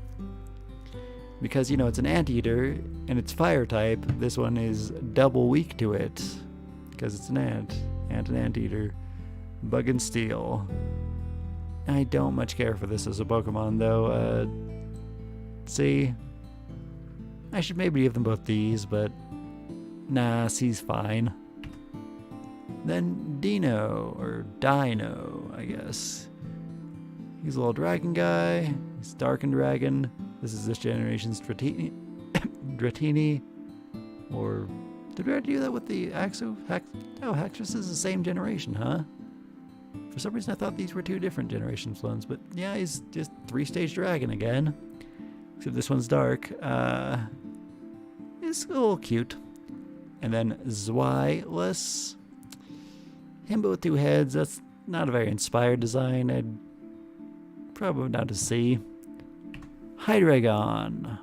Because, you know, it's an anteater and it's fire type. This one is double weak to it. Because it's an ant and an anteater. Bug and Steel. I don't much care for this as a Pokemon though. C. I should maybe give them both D's, but nah, C's fine. Then Dino, or Dino, I guess. He's a little dragon guy. He's Darkin Dragon. This is this generation's Dratini. Dratini. Or did we already do that with the Axo? Oh, Haxorus is the same generation, huh? For some reason I thought these were two different generations ones, but yeah, he's just 3-stage dragon again. Except this one's dark. It's a little cute. And then Zweilous. Him but with 2 heads. That's not a very inspired design. I'd probably down to C. Hydreigon.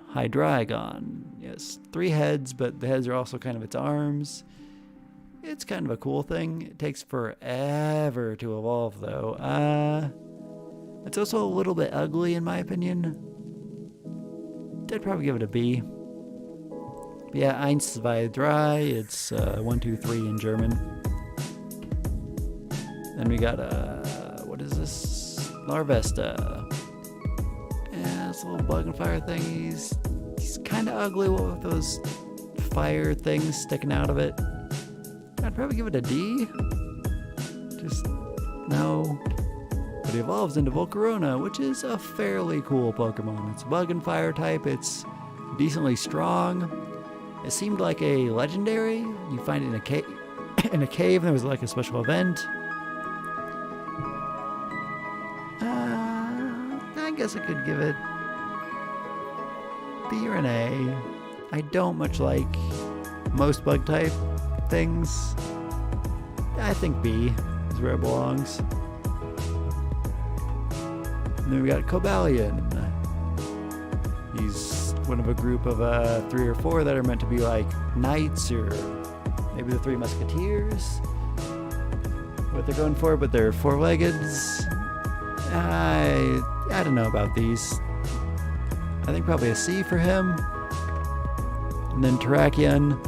Yes, 3 heads, but the heads are also kind of its arms. It's kind of a cool thing. It takes forever to evolve, though. It's also a little bit ugly, in my opinion. I'd probably give it a B. But yeah, 1, 2, 3. It's 1, 2, 3 in German. Then we got, what is this? Larvesta. Yeah, it's a little bug and fire thing. He's kind of ugly with those fire things sticking out of it. I'd probably give it a D. Just, no. But he evolves into Volcarona, which is a fairly cool Pokemon. It's bug and fire type. It's decently strong. It seemed like a legendary. You find it in a cave. In a cave, and there was like a special event. I guess I could give it B or an A. I don't much like most bug type things. I think B is where it belongs. And then we got Cobalion. He's one of a group of 3 or 4 that are meant to be like knights or Maybe the Three Musketeers. What they're going for, but they're four-legged. I don't know about these. I think probably a C for him. And then Terrakion,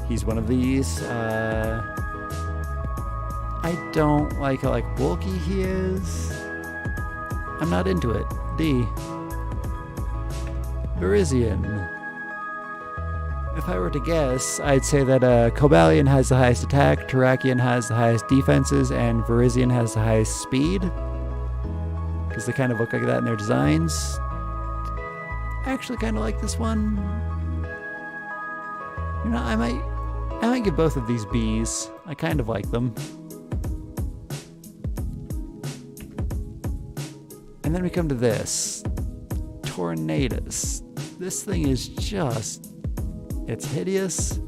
he's one of these. I don't like how bulky he is. I'm not into it. D. Virizion. If I were to guess, I'd say that Cobalion has the highest attack, Terrakion has the highest defenses, and Virizion has the highest speed. Because they kind of look like that in their designs. I actually kind of like this one. You know, I might give both of these Bs. I kind of like them. And then we come to this. Tornadus. This thing is just... It's hideous.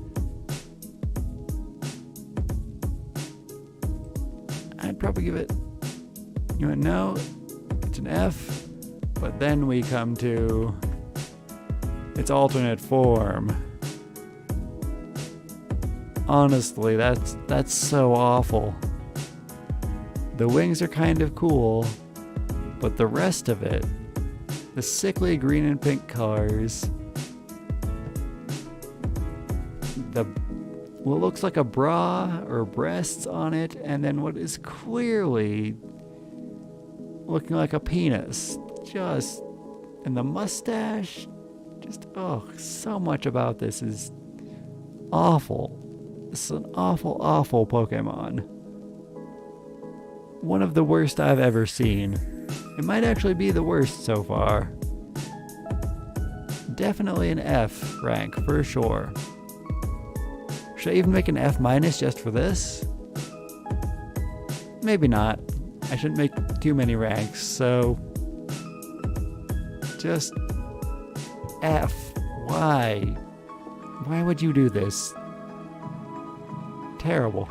I'd probably give it... You know, no, it's an F. But then we come to its alternate form. Honestly, that's so awful. The wings are kind of cool, but the rest of it, the sickly green and pink colors, what looks like a bra or breasts on it, and then what is clearly looking like a penis. And the mustache, so much about this is awful. This is an awful, awful Pokemon. One of the worst I've ever seen. It might actually be the worst so far. Definitely an F rank, for sure. Should I even make an F- just for this? Maybe not. I shouldn't make too many ranks, so... Just... F. Why? Why would you do this? Terrible.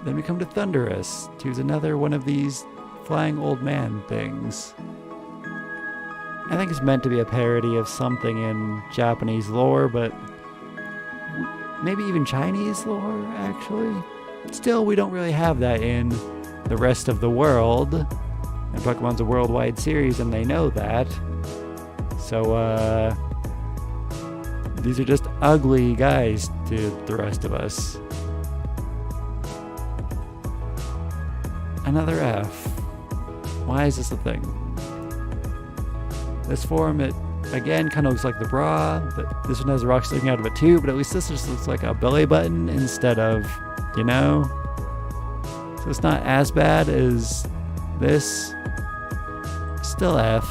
Then we come to Thundurus, who's another one of these flying old man things. I think it's meant to be a parody of something in Japanese lore, but maybe even Chinese lore, actually. Still, we don't really have that in the rest of the world. And Pokemon's a worldwide series, and they know that. So, these are just ugly guys to the rest of us. Another F. Why is this a thing? This form, it again kind of looks like the bra, but this one has a rock sticking out of it too, but at least this just looks like a belly button instead of, you know? So it's not as bad as this. Still F.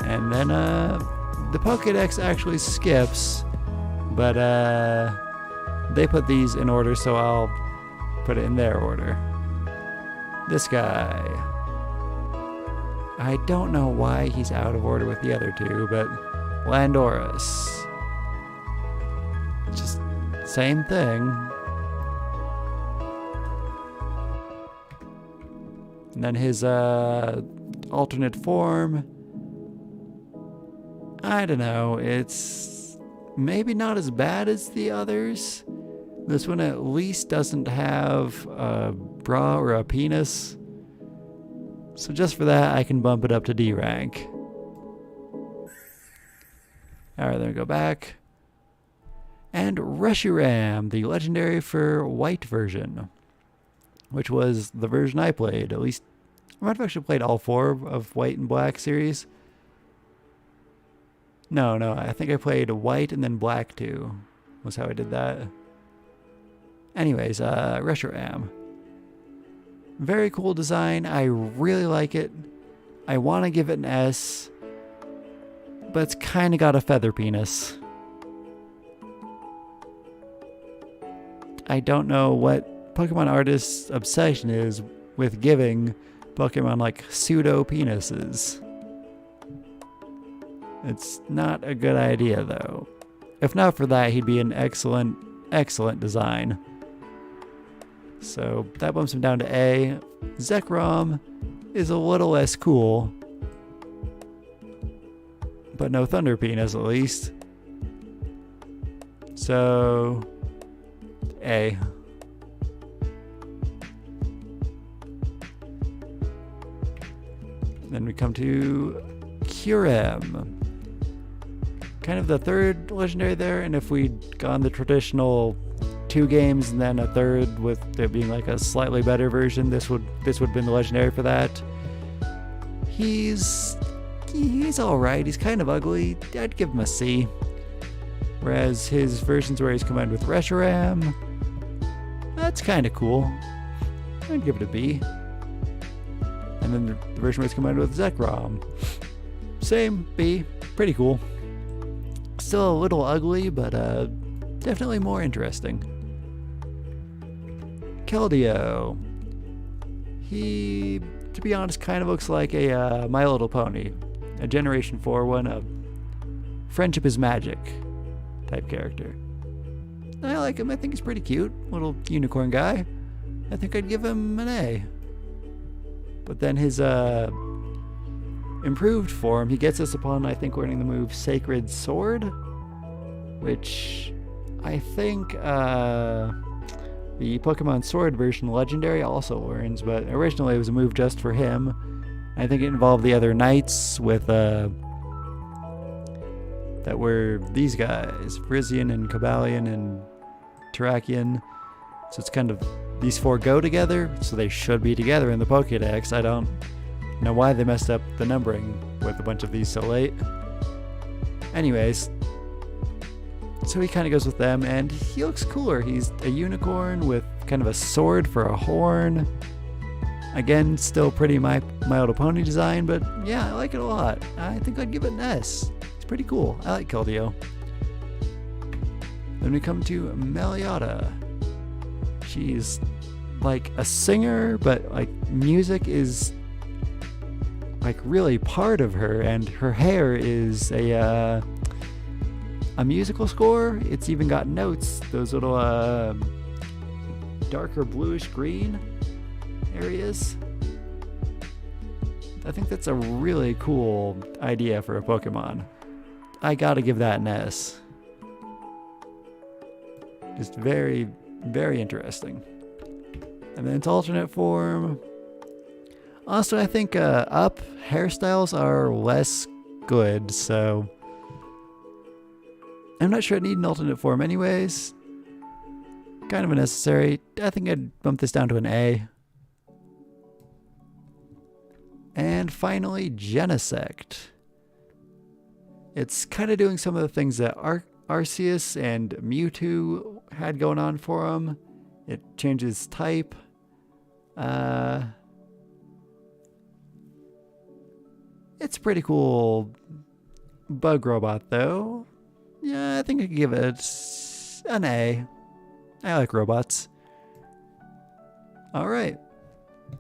And then the Pokédex actually skips, but they put these in order, so I'll put it in their order. This guy. I don't know why he's out of order with the other two, but Landorus. Just same thing. And then his alternate form. I don't know, it's maybe not as bad as the others. This one at least doesn't have a bra or a penis. So just for that, I can bump it up to D rank. Alright, then we go back. And Reshiram, the legendary for white version, which was the version I played. At least, I might have actually played all four of white and black series. No, I think I played white and then black too, was how I did that. Anyways, Reshiram. Very cool design. I really like it. I want to give it an S, but it's kind of got a feather penis. I don't know what Pokemon artists' obsession is with giving Pokemon like pseudo penises. It's not a good idea though. If not for that, he'd be an excellent, excellent design. So that bumps him down to A. Zekrom is a little less cool, but no thunder penis at least. So, A. Then we come to Kyurem. Kind of the third legendary there, and if we'd gone the traditional 2 games and then a third with it being like a slightly better version, this would have been the legendary for that. He's alright. He's kind of ugly. I'd give him a C. Whereas his versions where he's combined with Reshiram, that's kind of cool. I'd give it a B. And then the version where he's combined with Zekrom, same, B. Pretty cool. Still a little ugly, but definitely more interesting. Keldeo. He, to be honest, kind of looks like a My Little Pony, a Generation 4 one, a Friendship is Magic type character. I like him. I think he's pretty cute. Little unicorn guy. I think I'd give him an A. But then his improved form, he gets us upon, I think, learning the move Sacred Sword, which I think the Pokemon Sword version legendary also learns, but originally it was a move just for him. I think it involved the other knights with that were these guys, Frisian and Cobalion and Terrakion. So it's kind of, these 4 go together, so they should be together in the Pokédex. I don't know why they messed up the numbering with a bunch of these so late. Anyways, so he kind of goes with them, and he looks cooler. He's a unicorn with kind of a sword for a horn. Again, still pretty My Little Pony design, but yeah, I like it a lot. I think I'd give it an S. It's pretty cool. I like Keldeo. Then we come to Meloetta. She's like a singer, but like music is like really part of her, and her hair is a musical score. It's even got notes, those little darker bluish green areas. I think that's a really cool idea for a Pokemon. I gotta give that an S. Just very, very interesting. And then its alternate form. Also, I think up hairstyles are less good, so I'm not sure I need an alternate form anyways. Kind of unnecessary. I think I'd bump this down to an A. And finally, Genesect. It's kind of doing some of the things that Arceus and Mewtwo had going on for them. It changes type. It's a pretty cool bug robot, though. Yeah, I think I could give it an A. I like robots. Alright.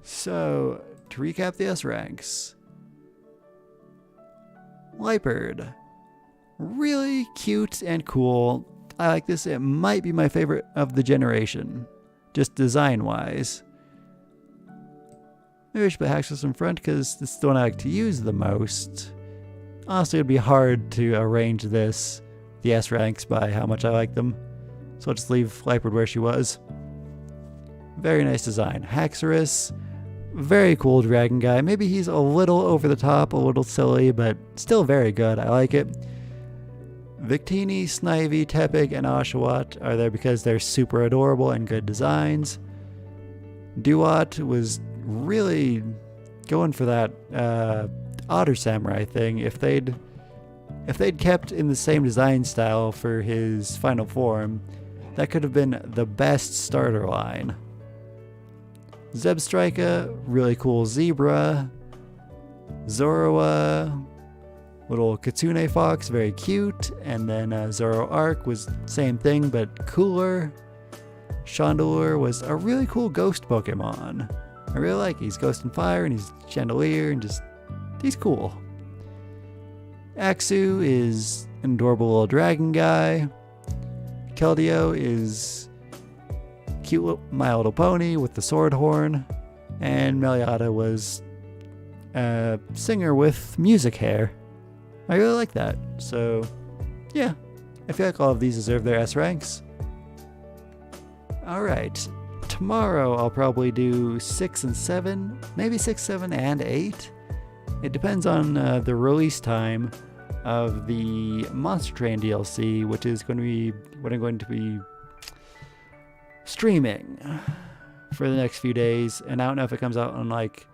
So, to recap the S ranks. Liepard. Really cute and cool. I like this. It might be my favorite of the generation, just design-wise. Maybe I should put Haxorus in front because this is the one I like to use the most. Honestly, it'd be hard to arrange the S ranks by how much I like them. So I'll just leave Liepard where she was. Very nice design. Haxorus, very cool dragon guy. Maybe he's a little over the top, a little silly, but still very good. I like it. Victini, Snivy, Tepig, and Oshawott are there because they're super adorable and good designs. Duat was really going for that Otter Samurai thing. If they'd kept in the same design style for his final form, that could have been the best starter line. Zebstrika, really cool zebra. Zorua, little Kitsune fox, very cute. And then Zoroark was same thing, but cooler. Chandelure was a really cool ghost Pokemon. I really like it. He's Ghost and Fire, and he's Chandelier, and he's cool. Axew is an adorable little dragon guy. Keldeo is cute little My Little Pony with the sword horn. And Meloetta was a singer with music hair. I really like that. So, yeah, I feel like all of these deserve their S ranks. Alright, tomorrow I'll probably do 6 and 7, maybe 6, 7, and 8. It depends on the release time of the Monster Train DLC, which is going to be what I'm going to be streaming for the next few days. And I don't know if it comes out on like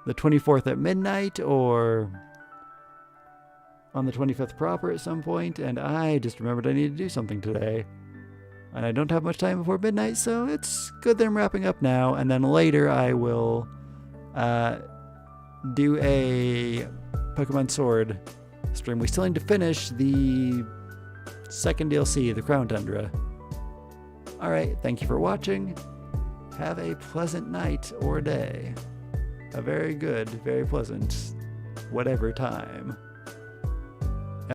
the 24th at midnight or on the 25th proper at some point. And I just remembered I need to do something today. And I don't have much time before midnight, so it's good that I'm wrapping up now. And then later I will do a Pokemon Sword stream. We still need to finish the second DLC, the Crown Tundra. Alright, thank you for watching. Have a pleasant night or day. A very good, very pleasant, whatever time.